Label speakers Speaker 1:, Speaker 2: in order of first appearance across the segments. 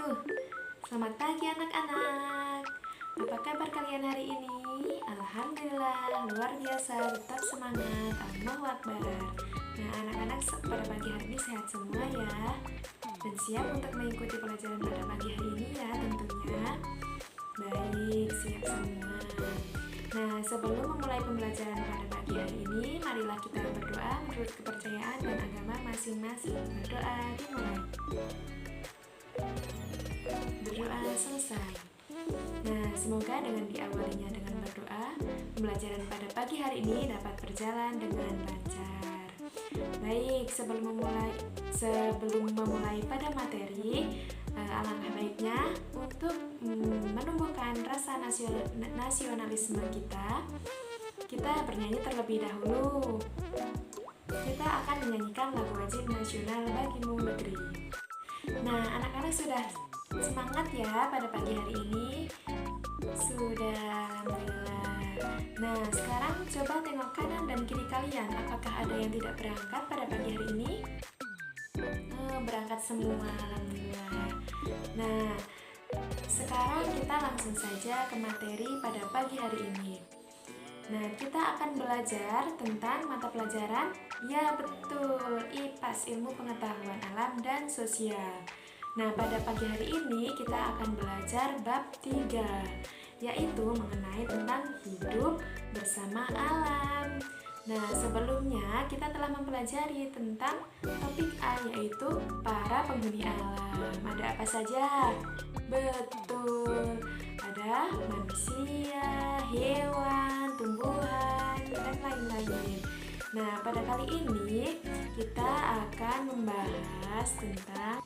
Speaker 1: wabarakatuh. Selamat pagi anak-anak. Apa kabar kalian hari ini? Alhamdulillah, luar biasa, tetap semangat. Allahu Akbar. Nah, anak-anak pada pagi hari ini sehat semua ya. Dan siap untuk mengikuti pelajaran pada pagi hari ini ya tentunya. Baik, siap semua. Nah, sebelum memulai pembelajaran pada pagi hari ini, marilah kita berdoa menurut kepercayaan dan agama masing-masing. Berdoa dimulai. Berdoa selesai. Nah, semoga dengan diawalinya dengan berdoa, pembelajaran pada pagi hari ini dapat berjalan dengan lancar. Baik, sebelum memulai pada materi, alangkah baiknya untuk menumbuhkan rasa nasionalisme kita bernyanyi terlebih dahulu. Kita akan menyanyikan lagu wajib nasional Bagimu Negeri. Nah, anak-anak sudah semangat ya pada pagi hari ini? Sudah, alhamdulillah. Nah, sekarang coba tengok kanan dan kiri kalian. Apakah ada yang tidak berangkat pada pagi hari ini? Berangkat semua, alhamdulillah. Nah, sekarang kita langsung saja ke materi pada pagi hari ini. Nah, kita akan belajar tentang mata pelajaran, ya betul, IPAS, Ilmu Pengetahuan Alam dan Sosial. Nah, pada pagi hari ini kita akan belajar bab 3, yaitu mengenai tentang hidup bersama alam. Nah, sebelumnya kita telah mempelajari tentang topik A, yaitu para penghuni alam. Ada apa saja? Betul, ada manusia, hewan, tumbuhan, dan lain-lain. Nah, pada kali ini kita akan membahas tentang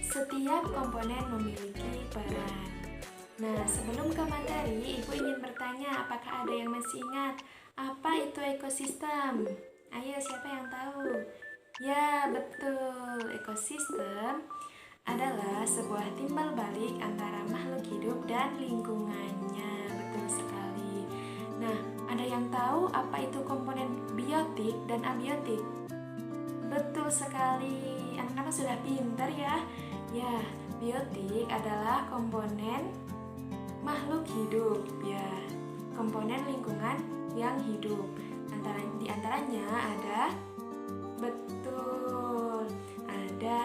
Speaker 1: setiap komponen memiliki peran. Nah, sebelum ke materi, Ibu ingin bertanya, apakah ada yang masih ingat apa itu ekosistem? Ayo, siapa yang tahu? Ya, betul. Ekosistem adalah sebuah timbal balik antara makhluk hidup dan lingkungannya. Betul sekali. Nah, ada yang tahu apa itu komponen biotik dan abiotik? Betul sekali. Anak-anak sudah pintar ya. Ya, biotik adalah komponen makhluk hidup ya, komponen lingkungan yang hidup. Di antaranya ada, betul, ada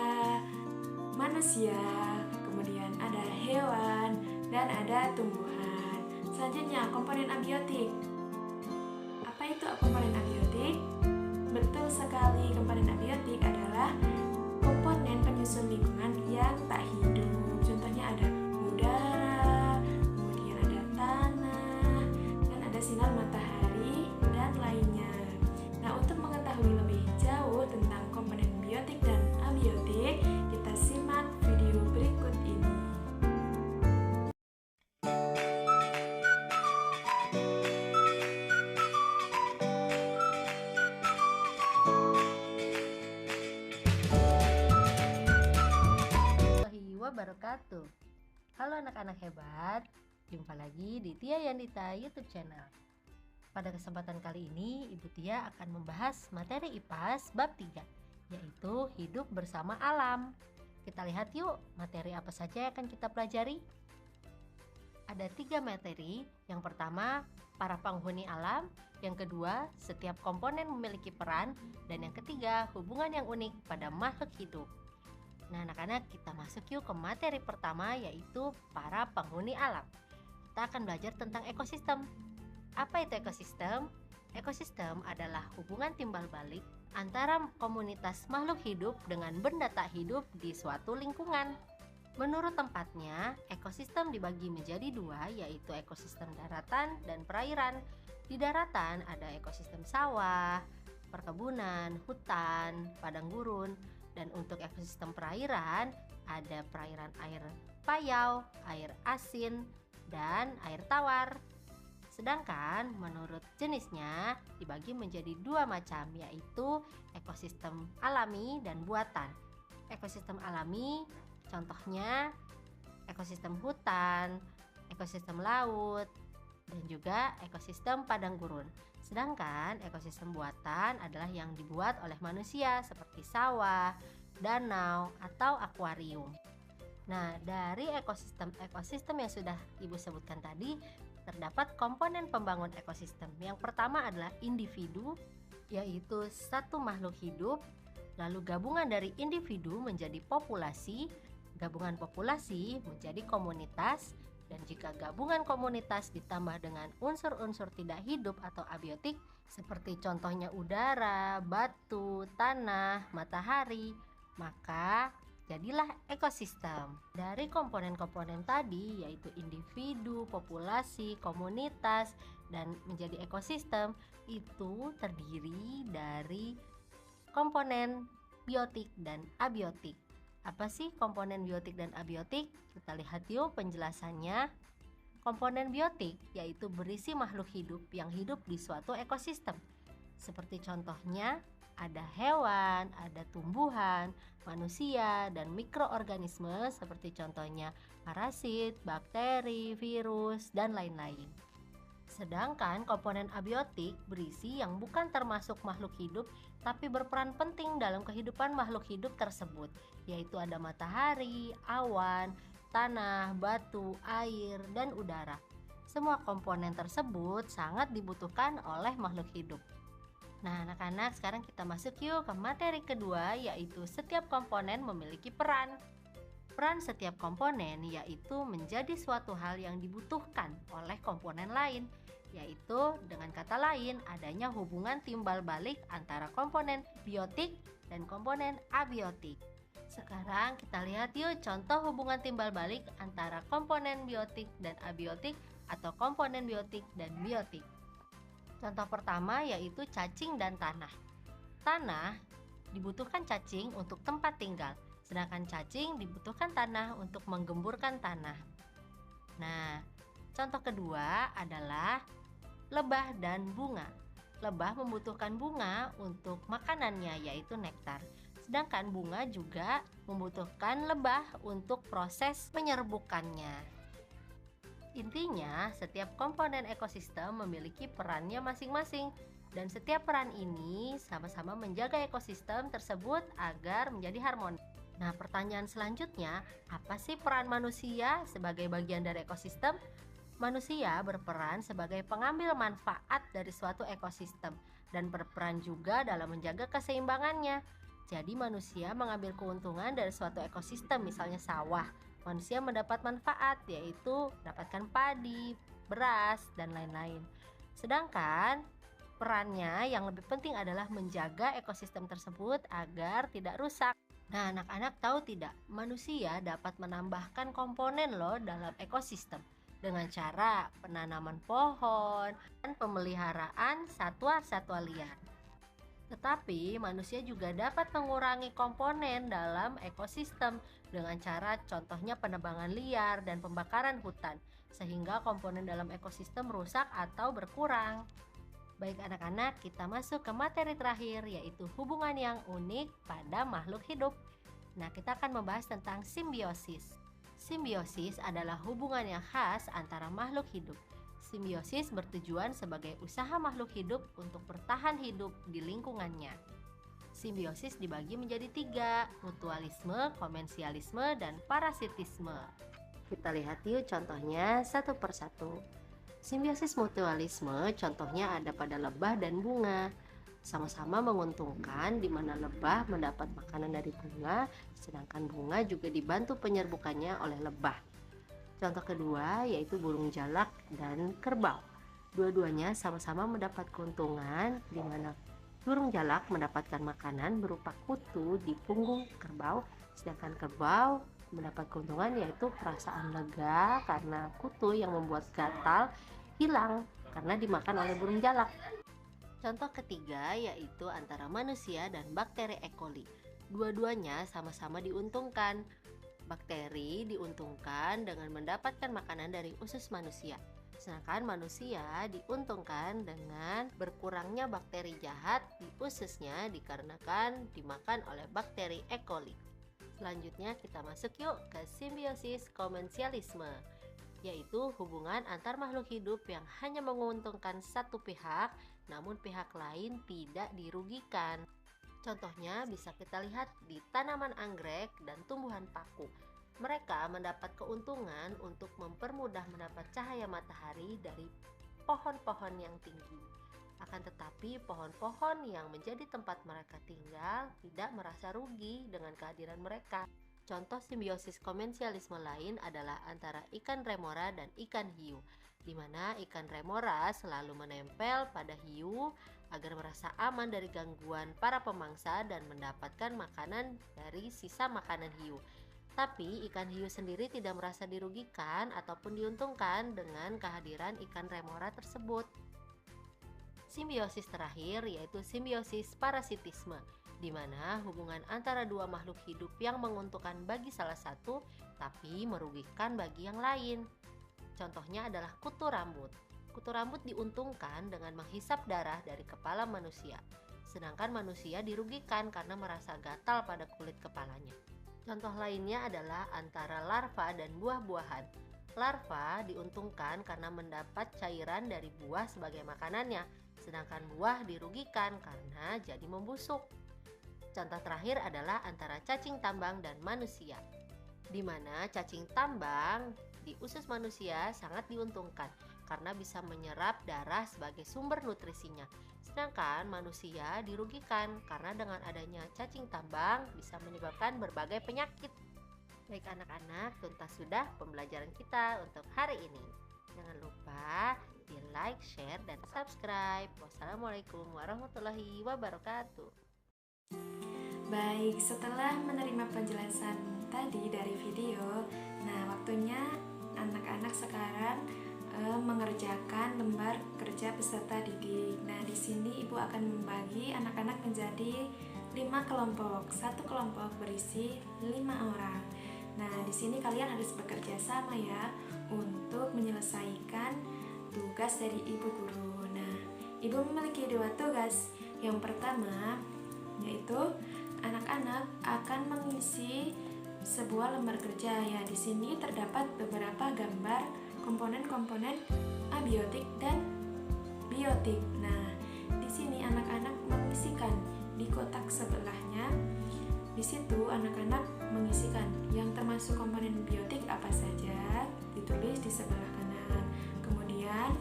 Speaker 1: manusia, kemudian ada hewan, dan ada tumbuhan. Selanjutnya, komponen abiotik. Apa itu komponen abiotik? Betul sekali, komponen abiotik adalah komponen penyusun lingkungan yang tak hidup. Contohnya ada udara, kemudian ada tanah, dan ada sinar matahari, dan lainnya. Nah, untuk mengetahui lebih jauh tentang komponen biotik dan abiotik, kita simak video berikut ini.
Speaker 2: Wabarakatuh. Halo anak-anak hebat, jumpa lagi di Tia Yandita YouTube channel. Pada kesempatan kali ini, Ibu Tia akan membahas materi IPAS bab 3, yaitu hidup bersama alam. Kita lihat yuk, materi apa saja yang akan kita pelajari. Ada 3 materi. Yang pertama, para penghuni alam. Yang kedua, setiap komponen memiliki peran. Dan yang ketiga, hubungan yang unik pada makhluk hidup. Nah, anak-anak, kita masuk yuk ke materi pertama, yaitu para penghuni alam. Kita akan belajar tentang ekosistem. Apa itu ekosistem? Ekosistem adalah hubungan timbal balik antara komunitas makhluk hidup dengan benda tak hidup di suatu lingkungan. Menurut tempatnya, ekosistem dibagi menjadi 2, yaitu ekosistem daratan dan perairan. Di daratan ada ekosistem sawah, perkebunan, hutan, padang gurun. Dan untuk ekosistem perairan, ada perairan air payau, air asin, dan air tawar. Sedangkan menurut jenisnya dibagi menjadi 2 macam, yaitu ekosistem alami dan buatan. Ekosistem alami contohnya ekosistem hutan, ekosistem laut, dan juga ekosistem padang gurun. Sedangkan ekosistem buatan adalah yang dibuat oleh manusia seperti sawah, danau, atau akuarium. Nah, dari ekosistem yang sudah Ibu sebutkan tadi, terdapat komponen pembangun ekosistem. Yang pertama adalah individu, yaitu satu makhluk hidup. Lalu gabungan dari individu menjadi populasi, gabungan populasi menjadi komunitas, dan jika gabungan komunitas ditambah dengan unsur-unsur tidak hidup atau abiotik, seperti contohnya udara, batu, tanah, matahari, maka jadilah ekosistem. Dari komponen-komponen tadi, yaitu individu, populasi, komunitas, dan menjadi ekosistem, itu terdiri dari komponen biotik dan abiotik. Apa sih komponen biotik dan abiotik? Kita lihat yuk penjelasannya. Komponen biotik yaitu berisi makhluk hidup yang hidup di suatu ekosistem. Seperti contohnya ada hewan, ada tumbuhan, manusia, dan mikroorganisme seperti contohnya parasit, bakteri, virus, dan lain-lain. Sedangkan komponen abiotik berisi yang bukan termasuk makhluk hidup tapi berperan penting dalam kehidupan makhluk hidup tersebut, yaitu ada matahari, awan, tanah, batu, air, dan udara. Semua komponen tersebut sangat dibutuhkan oleh makhluk hidup. Nah, anak-anak, sekarang kita masuk yuk ke materi kedua, yaitu setiap komponen memiliki peran. Peran setiap komponen yaitu menjadi suatu hal yang dibutuhkan oleh komponen lain, yaitu dengan kata lain adanya hubungan timbal balik antara komponen biotik dan komponen abiotik. Sekarang kita lihat yuk contoh hubungan timbal balik antara komponen biotik dan abiotik atau komponen biotik dan biotik. Contoh pertama yaitu cacing dan tanah. Tanah dibutuhkan cacing untuk tempat tinggal, sedangkan cacing dibutuhkan tanah untuk menggemburkan tanah. Nah, contoh kedua adalah lebah dan bunga. Lebah membutuhkan bunga untuk makanannya yaitu nektar, sedangkan bunga juga membutuhkan lebah untuk proses penyerbukannya. Intinya, setiap komponen ekosistem memiliki perannya masing-masing dan setiap peran ini sama-sama menjaga ekosistem tersebut agar menjadi harmonis. Nah, pertanyaan selanjutnya, apa sih peran manusia sebagai bagian dari ekosistem? Manusia berperan sebagai pengambil manfaat dari suatu ekosistem dan berperan juga dalam menjaga keseimbangannya. Jadi manusia mengambil keuntungan dari suatu ekosistem, misalnya sawah. Manusia mendapat manfaat yaitu mendapatkan padi, beras, dan lain-lain. Sedangkan perannya yang lebih penting adalah menjaga ekosistem tersebut agar tidak rusak. Nah, anak-anak tahu tidak, manusia dapat menambahkan komponen loh dalam ekosistem dengan cara penanaman pohon dan pemeliharaan satwa-satwa liar. Tetapi manusia juga dapat mengurangi komponen dalam ekosistem dengan cara contohnya penebangan liar dan pembakaran hutan, sehingga komponen dalam ekosistem rusak atau berkurang. Baik anak-anak, kita masuk ke materi terakhir yaitu hubungan yang unik pada makhluk hidup. Nah, kita akan membahas tentang simbiosis. Simbiosis adalah hubungan yang khas antara makhluk hidup. Simbiosis bertujuan sebagai usaha makhluk hidup untuk bertahan hidup di lingkungannya. Simbiosis dibagi menjadi 3, mutualisme, komensialisme, dan parasitisme. Kita lihat yuk contohnya satu persatu. Simbiosis mutualisme contohnya ada pada lebah dan bunga. Sama-sama menguntungkan di mana lebah mendapat makanan dari bunga, sedangkan bunga juga dibantu penyerbukannya oleh lebah. Contoh kedua yaitu burung jalak dan kerbau. Dua-duanya sama-sama mendapat keuntungan di mana burung jalak mendapatkan makanan berupa kutu di punggung kerbau, sedangkan kerbau mendapat keuntungan yaitu perasaan lega karena kutu yang membuat gatal hilang karena dimakan oleh burung jalak. Contoh ketiga yaitu antara manusia dan bakteri E. coli. Dua-duanya sama-sama diuntungkan. Bakteri diuntungkan dengan mendapatkan makanan dari usus manusia, sedangkan manusia diuntungkan dengan berkurangnya bakteri jahat di ususnya dikarenakan dimakan oleh bakteri E. coli. Selanjutnya kita masuk yuk ke simbiosis komensialisme, yaitu hubungan antar makhluk hidup yang hanya menguntungkan satu pihak, namun pihak lain tidak dirugikan. Contohnya bisa kita lihat di tanaman anggrek dan tumbuhan paku. Mereka mendapat keuntungan untuk mempermudah mendapat cahaya matahari dari pohon-pohon yang tinggi. Akan tetapi, pohon-pohon yang menjadi tempat mereka tinggal tidak merasa rugi dengan kehadiran mereka. Contoh simbiosis komensialisme lain adalah antara ikan remora dan ikan hiu, di mana ikan remora selalu menempel pada hiu agar merasa aman dari gangguan para pemangsa dan mendapatkan makanan dari sisa makanan hiu. Tapi ikan hiu sendiri tidak merasa dirugikan ataupun diuntungkan dengan kehadiran ikan remora tersebut. Simbiosis terakhir yaitu simbiosis parasitisme, di mana hubungan antara dua makhluk hidup yang menguntungkan bagi salah satu tapi merugikan bagi yang lain. Contohnya adalah kutu rambut. Kutu rambut diuntungkan dengan menghisap darah dari kepala manusia, sedangkan manusia dirugikan karena merasa gatal pada kulit kepalanya. Contoh lainnya adalah antara larva dan buah-buahan. Larva diuntungkan karena mendapat cairan dari buah sebagai makanannya, sedangkan buah dirugikan karena jadi membusuk. Contoh terakhir adalah antara cacing tambang dan manusia, di mana cacing tambang di usus manusia sangat diuntungkan karena bisa menyerap darah sebagai sumber nutrisinya. Sedangkan manusia dirugikan karena dengan adanya cacing tambang bisa menyebabkan berbagai penyakit. Baik anak-anak, tuntas sudah pembelajaran kita untuk hari ini. Jangan lupa di like, share, dan subscribe. Wassalamualaikum warahmatullahi wabarakatuh.
Speaker 1: Baik, setelah menerima penjelasan tadi dari video, nah waktunya anak-anak sekarang mengerjakan lembar kerja peserta didik. Nah, di sini Ibu akan membagi anak-anak menjadi 5 kelompok. Satu kelompok berisi 5 orang. Nah, di sini kalian harus bekerja sama ya untuk menyelesaikan tugas dari Ibu guru. Nah, Ibu memiliki 2 tugas. Yang pertama yaitu anak-anak akan mengisi sebuah lembar kerja ya. Di sini terdapat beberapa gambar komponen-komponen abiotik dan biotik. Nah, di sini anak-anak mengisikan di kotak sebelahnya. Di situ anak-anak mengisikan yang termasuk komponen biotik apa saja, ditulis di sebelah kanan. Kemudian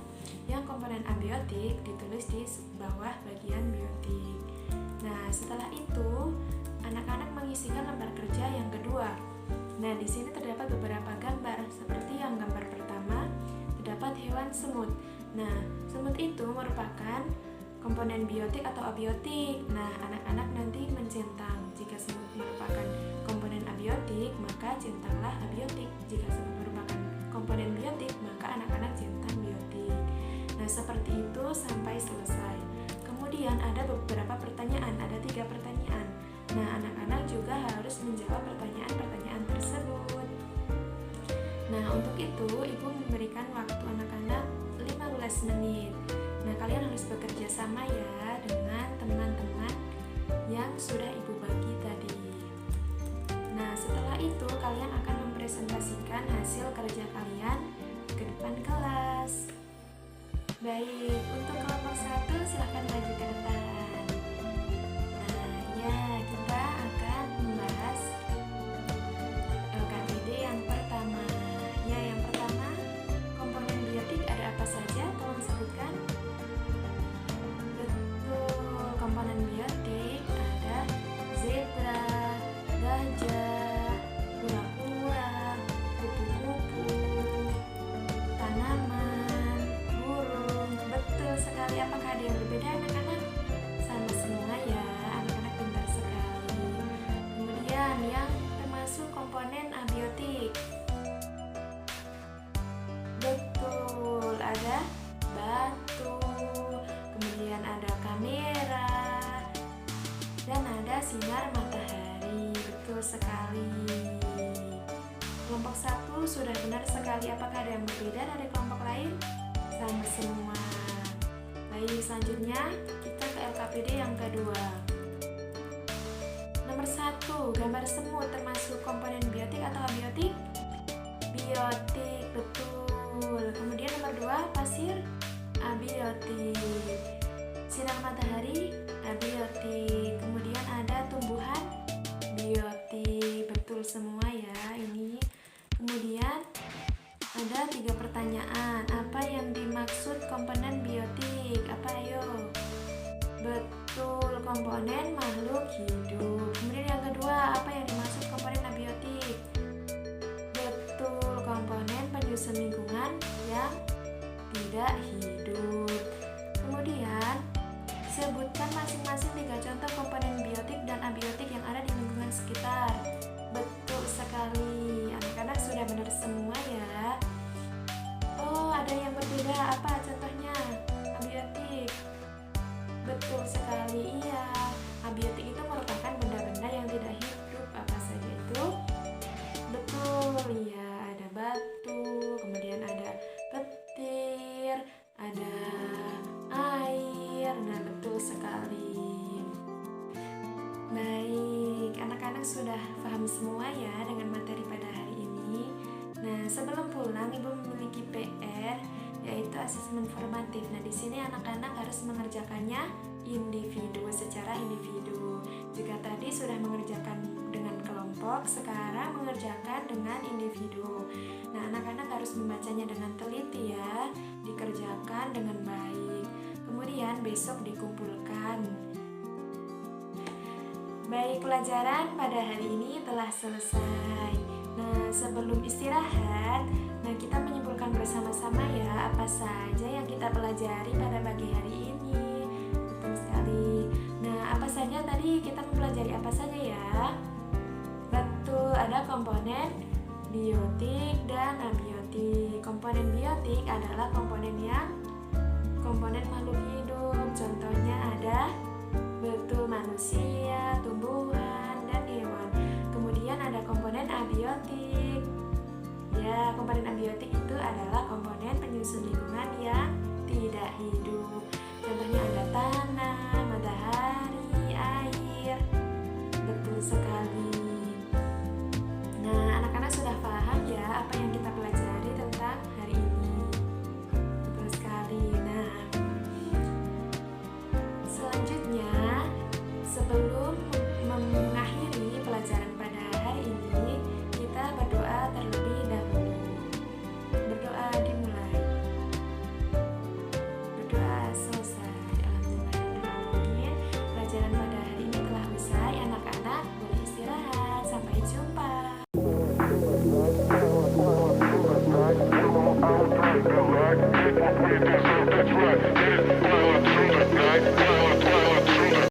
Speaker 1: yang komponen abiotik ditulis di bawah bagian biotik. Nah, setelah itu anak-anak mengisikan lembar kerja yang kedua. Nah, di sini terdapat beberapa gambar, seperti yang gambar pertama terdapat hewan semut. Nah, semut itu merupakan komponen biotik atau abiotik. Nah, anak-anak nanti mencentang. Jika semut merupakan komponen abiotik, maka centanglah abiotik. Jika semut merupakan komponen biotik, maka anak-anak centang biotik. Nah, seperti itu sampai selesai. Kemudian ada beberapa pertanyaan, ada 3 pertanyaan. Nah, anak-anak juga harus menjawab pertanyaan-pertanyaan tersebut. Nah, untuk itu Ibu memberikan waktu anak-anak 15 menit. Nah, kalian harus bekerja sama ya dengan teman-teman yang sudah Ibu bagi tadi. Nah, setelah itu kalian akan mempresentasikan hasil kerja kalian ke depan kelas. Baik, untuk kelompok 1 silahkan maju ke depan. Nah, ya, kita akan membahas LKPD yang pertama. Ya, yang pertama, komponen biotik ada apa saja? Tolong sebutkan. Betul, komponen biotik ada zebra, gajah, kura-kura, kupu-kupu, tanaman, burung. Betul sekali. Apakah ada yang berbeda anak-anak? Sama semua ya, anak-anak pintar sekali. Kemudian yang termasuk komponen abiotik. Betul, ada batu, kemudian ada kamera, dan ada sinar matahari. Betul sekali. Kelompok 1 sudah benar sekali. Apakah ada yang berbeda dari kelompok lain? Sama semua. Baik, selanjutnya kita ke LKPD yang kedua. Nomor 1, gambar semut termasuk komponen biotik atau abiotik? Biotik, betul. Kemudian nomor 2, pasir, abiotik. Sinar matahari, abiotik. Kemudian ada tumbuhan, biotik. abiotik. Betul semua ya ini. Kemudian ada 3 pertanyaan. Apa yang dimaksud komponen biotik? Apa ayo? Betul, komponen makhluk hidup. Kemudian yang kedua, apa yang dimaksud komponen abiotik? Betul, komponen penyusun lingkungan yang tidak hidup. Kemudian sebutkan masing-masing 3 contoh komponen biotik dan abiotik yang ada di lingkungan sekitar. Betul sekali, anak-anak sudah benar semua ya. Oh, ada yang berbeda, apa contohnya? Abiotik. Betul sekali, iya. Abiotik itu merupakan benda-benda yang tidak hidup. Apa saja itu? Betul, iya. Ada batu, kemudian ada petir, ada air. Nah, betul sekali. Baik, anak-anak sudah paham semua ya dengan materi pada hari ini. Nah, sebelum pulang Ibu memiliki PR yaitu asesmen formatif. Nah, di sini anak-anak harus mengerjakannya secara individu. Jika tadi sudah mengerjakan dengan kelompok, sekarang mengerjakan dengan individu. Nah, anak-anak harus membacanya dengan teliti ya, dikerjakan dengan baik. Kemudian besok dikumpulkan. Baik, pelajaran pada hari ini telah selesai. Nah, sebelum istirahat, kita menyimpulkan bersama-sama ya apa saja yang kita pelajari pada pagi hari ini. Betul sekali. Nah, apa saja tadi kita mempelajari apa saja ya? Betul, ada komponen biotik dan abiotik. Komponen biotik adalah komponen makhluk hidup. Contohnya ada betul manusia, tumbuhan, dan hewan. Kemudian ada komponen abiotik. Ya, komponen abiotik itu adalah komponen penyusun lingkungan yang tidak hidup. Contohnya ada tanah, matahari, air. Betul sekali.